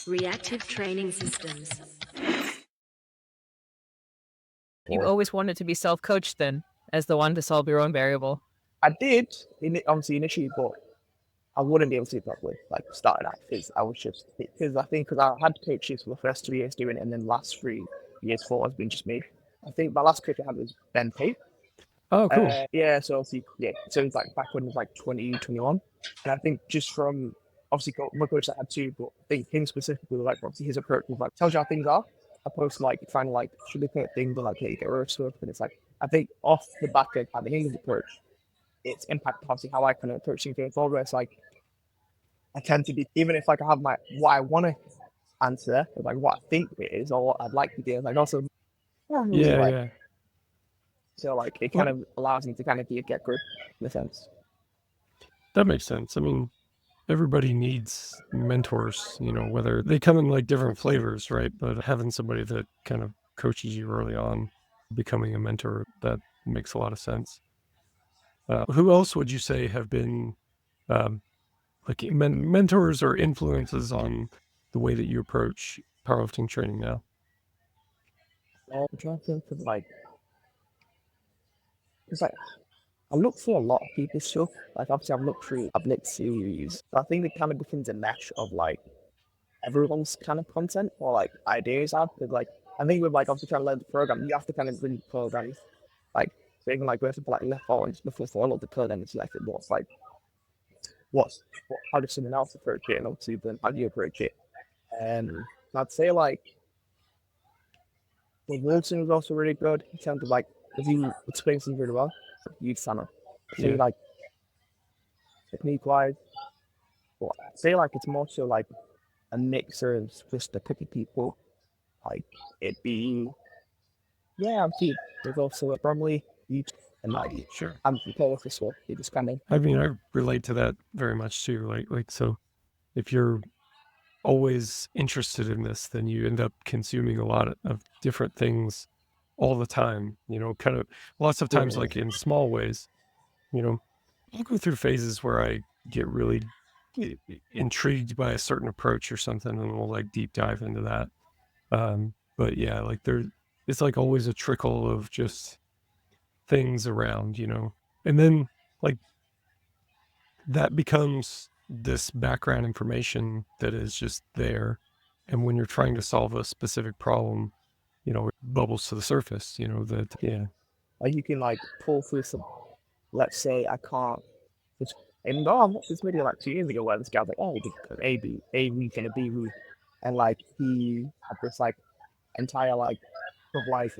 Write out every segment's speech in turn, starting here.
Reactive training systems. You always wanted to be self-coached then, as the one to solve your own variable. I did, obviously initially, but I wouldn't be able to properly, like, starting out, because I was just, because I had coaches for the first 3 years doing it, and then last 3 years, 4 has been just me. I think my last coach I had was Ben Pate. Oh, cool. Yeah, so obviously, so it was like back when it was like 2021. And I think just from, obviously, my coach I had too, but I think him specifically, like, obviously his approach was like, tells you how things are, opposed to like trying to like sugarcoat things, but like, hey, you get rid of stuff. And it's like, I think off the back of having his approach, it's impacted obviously how I kind of approach things going forward, where it's like, I tend to be, even if like I have my, what I want to answer, like what I think it is, or what I'd like to do, like also, Yeah. so like it kind of allows me to kind of get good in a sense. That makes sense. I mean, everybody needs mentors, whether they come in like different flavors, right? But having somebody that kind of coaches you early on, becoming a mentor, that makes a lot of sense. Who else would you say have been like mentors or influences on the way that you approach powerlifting training now? I'm trying to think of like, it's like, I look through a lot of people's stuff. Like obviously I've looked through series. But I think it kind of becomes a mesh of like everyone's kind of content or like ideas out. Because like I think with like obviously trying to learn the program, you have to kind of really program. Like so even like working for like left forward, before I look the program and selected what's like how does someone else approach it, and obviously then how do you approach it? And I'd say like well, Wilson was also really good in terms of like because he explains things really well. Youth center. So like technique wise, well, I'd say like it's more so like a mixer of just the picky people. Like it being I'm cheap. There's also a Bromley youth and like Sure. I'm prepared for swap. It just kind of I mean, I relate to that very much too. Like so if you're always interested in this, then you end up consuming a lot of different things all the time, kind of lots of times, like in small ways, I'll go through phases where I get really intrigued by a certain approach or something, and we'll like deep dive into that. But yeah, like it's like always a trickle of just things around, and then like that becomes this background information that is just there. And when you're trying to solve a specific problem, it bubbles to the surface, like you can like pull through some. Let's say I can't. And no, I watched this video like 2 years ago where this guy was like, oh, A week and a B week, and like he had this like entire like of life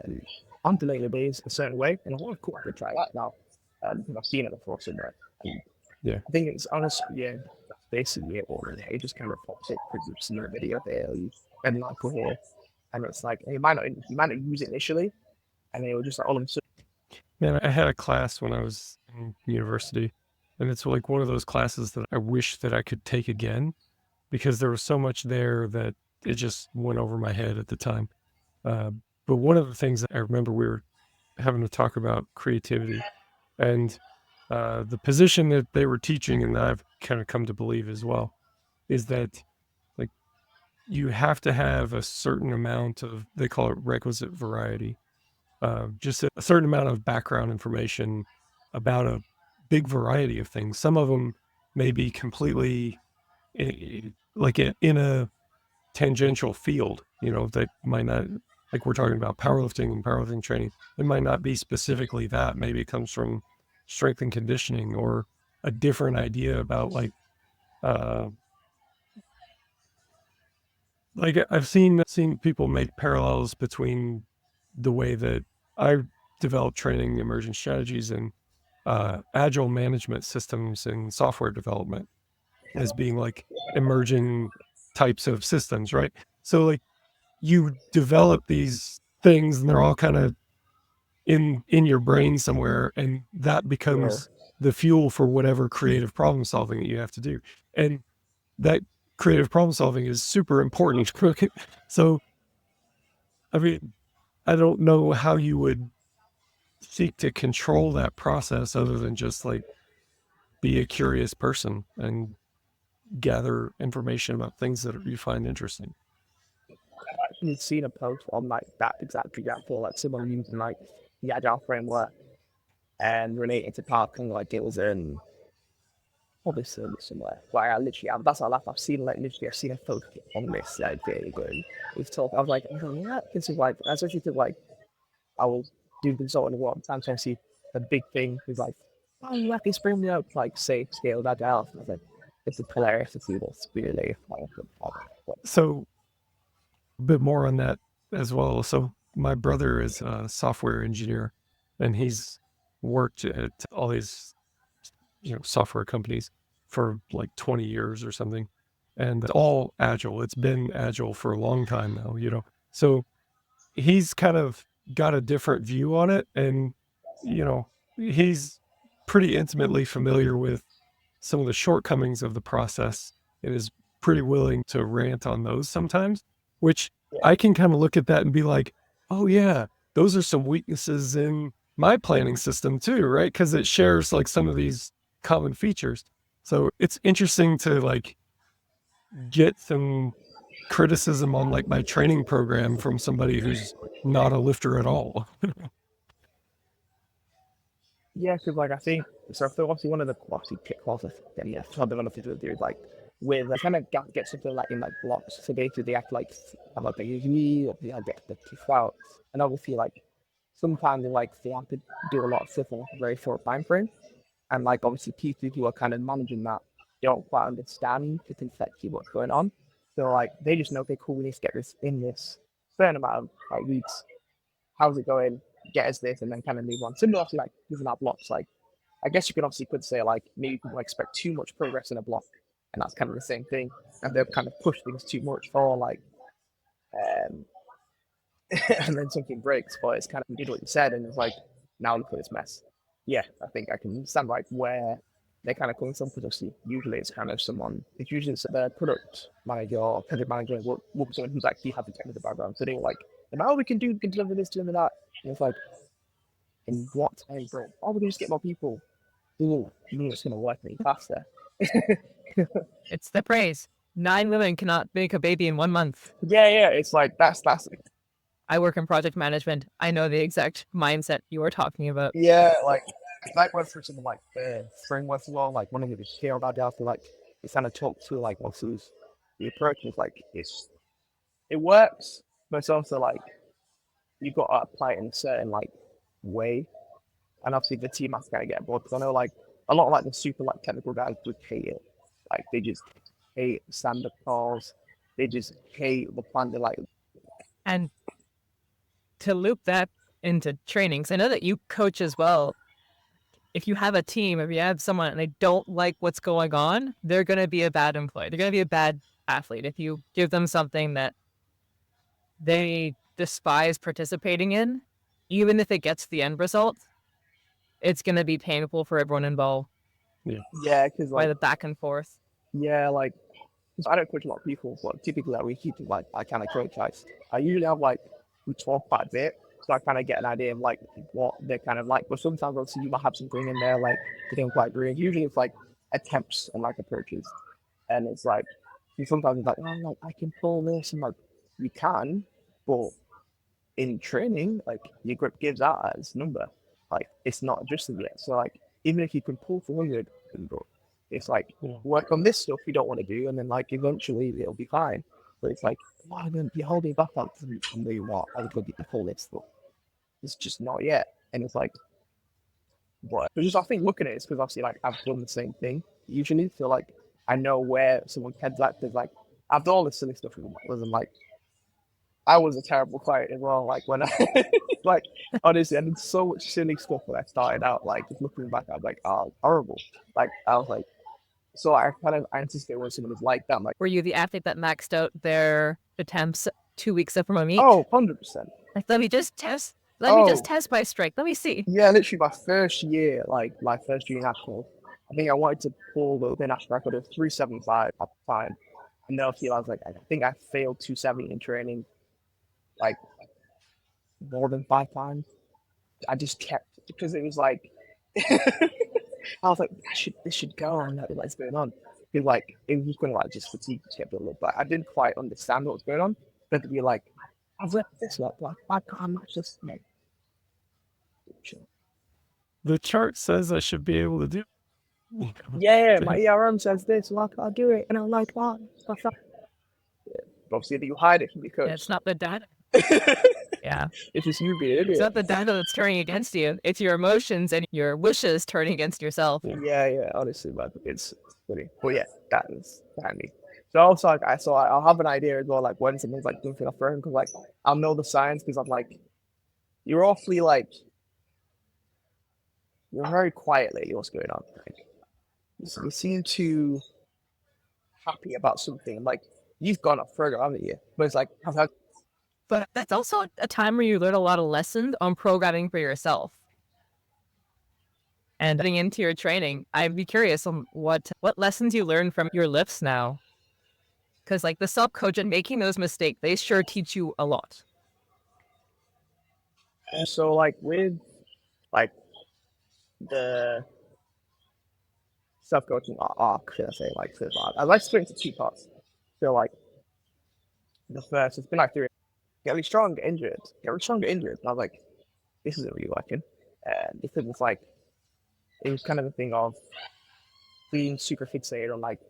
and undulating base a certain way, and I'm like, cool, I could try that now. I've seen it before somewhere. And I think it's honestly, that's basically it already. It just kind of pops it because you've seen a video there, and like here, and it's like you might not use it initially, and then it was just like all of a sudden. Man, I had a class when I was in university, and it's like one of those classes that I wish that I could take again, because there was so much there that it just went over my head at the time. But one of the things that I remember, we were having to talk about creativity, and the position that they were teaching, and that I've kind of come to believe as well, is that like you have to have a certain amount of, they call it requisite variety, just a certain amount of background information about a big variety of things. Some of them may be completely like in a tangential field, that might not, like we're talking about powerlifting and powerlifting training, it might not be specifically that. Maybe it comes from strength and conditioning, or a different idea about like I've seen people make parallels between the way that I develop training emergent strategies and agile management systems and software development as being like emerging types of systems, right? So like you develop these things and they're all kind of in your brain somewhere, and that becomes the fuel for whatever creative problem solving that you have to do. And that creative problem solving is super important. So, I mean, I don't know how you would seek to control that process other than just like be a curious person and gather information about things that you find interesting. I've actually seen a post on like that exact example, like someone using like the agile framework and relating to parking, like it was in probably somewhere. Like I literally, that's how I laugh. I've seen like literally, I've seen a post on this like day ago. We've talked. I was like, oh, yeah, this is like, especially to like, I will do consulting work. Sometimes I see the big thing is like, oh, you have to bring me out like say scale agile. I was like, it's hilarious to see what's really like, So a bit more on that as well. So my brother is a software engineer, and he's worked at all these, software companies for like 20 years or something, and it's all agile. It's been agile for a long time now. So he's kind of got a different view on it, and he's pretty intimately familiar with some of the shortcomings of the process and is pretty willing to rant on those sometimes, which I can kind of look at that and be like, oh yeah, those are some weaknesses in my planning system too, right? Because it shares like some of these common features. So it's interesting to like get some criticism on like my training program from somebody who's not a lifter at all. yeah, because like I think so. Obviously, one of the obviously pitfalls that yeah, some developers will do is like with kind of get something like in like blocks. So basically, they have to like have like a UV or they have to get the teeth out, and obviously like sometimes they have to do a lot of stuff in a very short time frame, and like obviously people who are kind of managing that don't quite understand to exactly what's going on. So like they just know, okay, cool, we need to get this in this certain amount of like weeks. How's it going? Get us this, and then kind of move on. Similar to like using our blocks. Like I guess you could say like maybe people expect too much progress in a block, and that's kind of the same thing. And they'll kind of push things too much for like, um, and then something breaks. But it's kind of you did what you said, and it's like now look at this mess. Yeah, I think I can understand like where they're kind of coming from. Because usually it's kind of someone. It's usually the product manager or project manager will be someone who's actually has a technical background. So they're like, oh, we can deliver this, deliver that. And it's like, in what time frame? Oh, we can just get more people. Ooh, you mean it's going to work any faster? It's the praise. 9 women cannot make a baby in 1 month. Yeah. It's like that's I work in project management. I know the exact mindset you are talking about. yeah. Like went through something like spring was well. Like one of the care about that. Like it's kind of talk to like what's the approach is like it works, but it's also like you got to apply it in a certain like way. And obviously the team has to kind of get bored because I know like a lot of like the super like technical guys would hate it. Like they just hate stand up calls. They just hate the plan to like. And to loop that into trainings, I know that you coach as well. If you have a team, if you have someone and they don't like what's going on, they're going to be a bad employee. They're going to be a bad athlete. If you give them something that they despise participating in, even if it gets the end result, it's going to be painful for everyone involved Yeah, because by like the back and forth. yeah, like 'cause I don't coach a lot of people, but typically like, we keep it like I kind of coach guys. I usually have like we talk quite a bit, so I kind of get an idea of like what they're kind of like. But sometimes obviously you might have something in there like they don't quite agree. Usually it's like attempts and like approaches, and it's like sometimes it's like oh like I can pull this and like you can, but in training like your grip gives out as number, like it's not adjusted yet. So like even if you can pull 400, it's like work on this stuff you don't want to do, and then like eventually it'll be fine. But it's like, why then you're holding back on from what I would go get the full list, but it's just not yet. And it's like, what? But just I think looking at it, it's because obviously like I've done the same thing usually, so like I know where someone heads at. There's like I've done all this silly stuff with wasn't like I was a terrible client as well. Like when I like honestly, I did so much silly stuff when I started out. Like just looking back, I was like, oh, horrible. Like I was like, so I kind of anticipate when someone is like that. I'm like, Were you the athlete that maxed out their attempts 2 weeks up from a meet? oh, 100%. Like, let me just test. Let me just test my strength. Let me see. Yeah, literally my first year, like my first year national, I think I wanted to pull the national record of 375 at the time. And then I was like, I think I failed 270 in training, like more than 5 times. I just kept because it was like I was like, this should go on. What's going on? Because like it was going to like just fatigue me a little bit. I didn't quite understand what was going on. But to be like, I've left this like why can't I not just like chill? The chart says I should be able to do. Yeah, my ERM says this, why can't I do it? And I'm like, why? What's up? Yeah. Obviously you hide it from your coach. It's not the data. Yeah. It's just you being an It's idiot. not the data that's turning against you. It's your emotions and your wishes turning against yourself. Yeah, honestly, man, it's funny. But yeah, that is handy. So also, like, I'll have an idea as well, like when something's like something off for him, because like I'll know the signs, because I'm like, you're awfully like, you're very quiet lately. What's going on? Like, you seem too happy about something. Like you've gone up further, haven't you? But it's like, But that's also a time where you learn a lot of lessons on programming for yourself. And getting into your training, I'd be curious on what lessons you learn from your lifts now. Because like the self-coach and making those mistakes, they sure teach you a lot. and so like with like the self-coaching arc, should I say, like so far, I'd like to split into two parts. So like the first, it's been like 3. Get really strong, get injured. Get really strong, get injured. And I was like, this isn't really working. And it was like, it was kind of a thing of being super fixated on like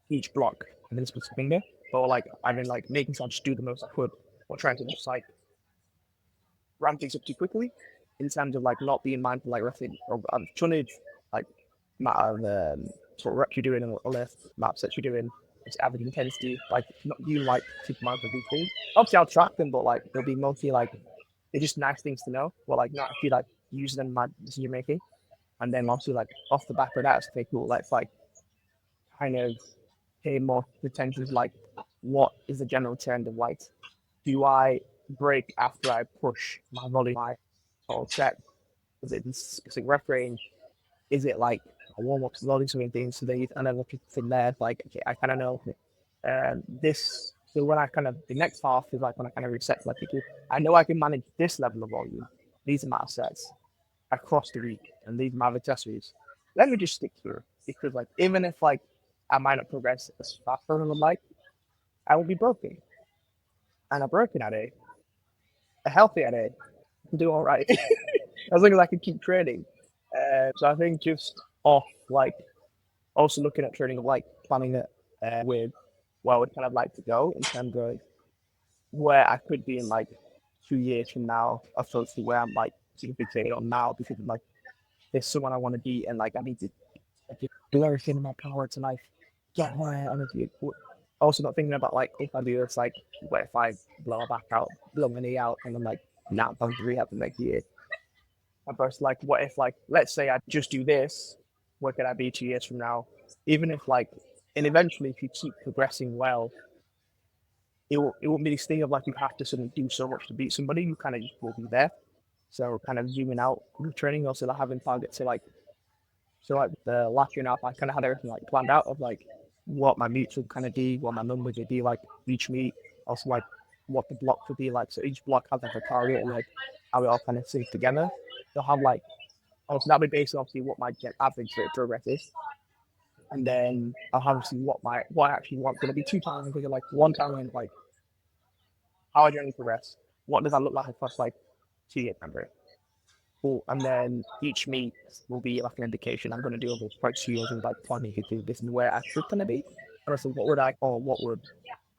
each block and then specific thing there. But like, I mean, like making sure I just do the most I could, or trying to just like ramp things up too quickly in terms of like not being mindful, like wrestling or tonnage, like amount of sort of reps you're doing and less amount of sets you're doing. It's average intensity, like not you like super mindful of these things. Obviously, I'll track them, but like they'll be mostly like they're just nice things to know. But like not actually like using them in my decision making. And then obviously like off the back of that, it's pretty cool. Like kind of pay more attention to like what is the general trend of like, do I break after I push my volume, my whole set? Is it specific rep range? Is it like a warm up loading something things? So then and then look from there, like okay, I kind of know this. So when I kind of the next half is like when I kind of reset like people, I know I can manage this level of volume, these amount of sets across the week, and these amount of accessories. Let me just stick to it, because like even if like I might not progress as fast as I would like, I will be broken, and a broken Ade, a healthy Ade, can do all right as long as I can keep training. So I think just off like also looking at training of like planning it with where I would kind of like to go in terms of where I could be in like 2 years from now, opposed to where I'm like super fixated on now, because of, like there's someone I want to be, and like I need to do everything in my power to like get my energy. Also not thinking about like if I do this, like what if I blow my back out, blow my knee out, and I'm like now I'm rehab the next year. Versus like what if like let's say I just do this, where could I be 2 years from now? Even if like, and eventually if you keep progressing well, it won't be this thing of like you have to suddenly do so much to beat somebody. You kind of just will be there. So kind of zooming out with training, also like having targets. So like the last year and a half, I kind of had everything like planned out of like what my meets would kind of be, what my numbers would be like each meet, also like what the block would be like. So each block has like a target and like how we all kind of sync together. They'll have like, also that'll be based on obviously what my average rate of progress is. And then I'll have to see what I actually want. Going to be 2 times, because like 1 time in like how I generally progress. What does that look like across like 2 year member? Cool. And then each meet will be like an indication. I'm going to do over like 2 years and like planning to do this and where I should kind of be. And also what would I, or what would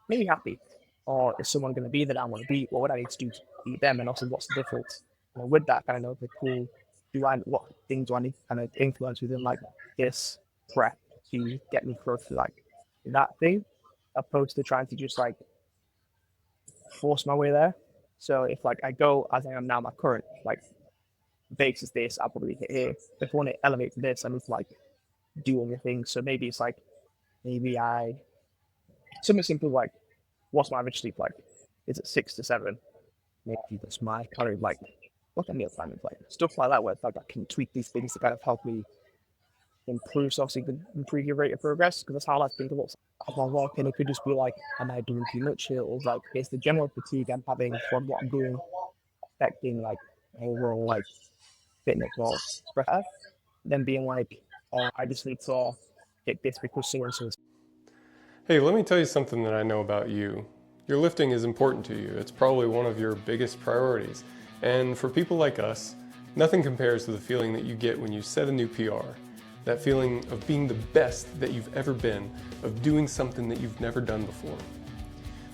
make me happy? Or is someone going to be that I want to be? What would I need to do to beat them? And also what's the difference? And with that, kind of know the cool, what things do I need to kind of influence within like this prep to get me close to like that thing, opposed to trying to just like force my way there. So if like I go as I am now, my current like base is this, I'll probably hit here. If I want to elevate to this, I need to like do all the things. So maybe it's like something simple like what's my average sleep like? Is it 6 to 7? Maybe that's my kind of like what can meal plan is like stuff like that, where like I can tweak these things to kind of help me improve, so obviously improve your rate of progress, because that's how I think of what's as I'm walking. It could just be like, am I doing too much here, or like it's the general fatigue I'm having from what I'm doing affecting like overall like fitness or stress. Then being like, oh, I just need to get this because so and so. Hey, let me tell you something that I know about you. Your lifting is important to you. It's probably one of your biggest priorities. And for people like us, nothing compares to the feeling that you get when you set a new PR. That feeling of being the best that you've ever been, of doing something that you've never done before.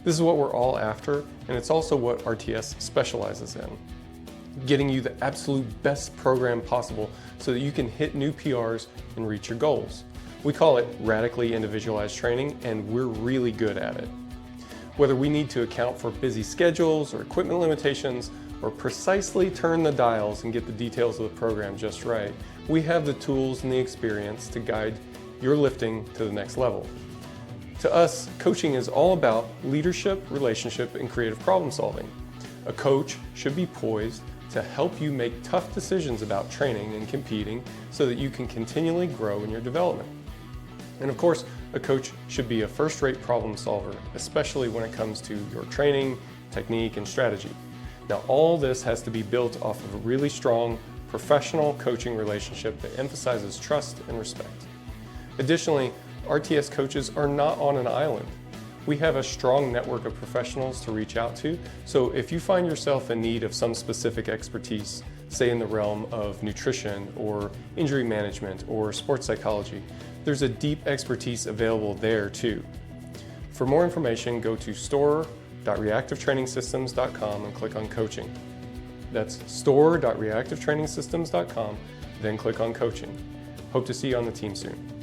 This is what we're all after, and it's also what RTS specializes in. Getting you the absolute best program possible so that you can hit new PRs and reach your goals. We call it radically individualized training, and we're really good at it. Whether we need to account for busy schedules or equipment limitations, or precisely turn the dials and get the details of the program just right, we have the tools and the experience to guide your lifting to the next level. To us, coaching is all about leadership, relationship, and creative problem solving. A coach should be poised to help you make tough decisions about training and competing so that you can continually grow in your development. And of course, a coach should be a first-rate problem solver, especially when it comes to your training, technique, and strategy. Now, all this has to be built off of a really strong, professional coaching relationship that emphasizes trust and respect. Additionally, RTS coaches are not on an island. We have a strong network of professionals to reach out to, so if you find yourself in need of some specific expertise, say in the realm of nutrition or injury management or sports psychology, there's a deep expertise available there too. For more information, go to store.reactivetrainingsystems.com and click on coaching. That's store.reactivetrainingsystems.com, then click on coaching. Hope to see you on the team soon.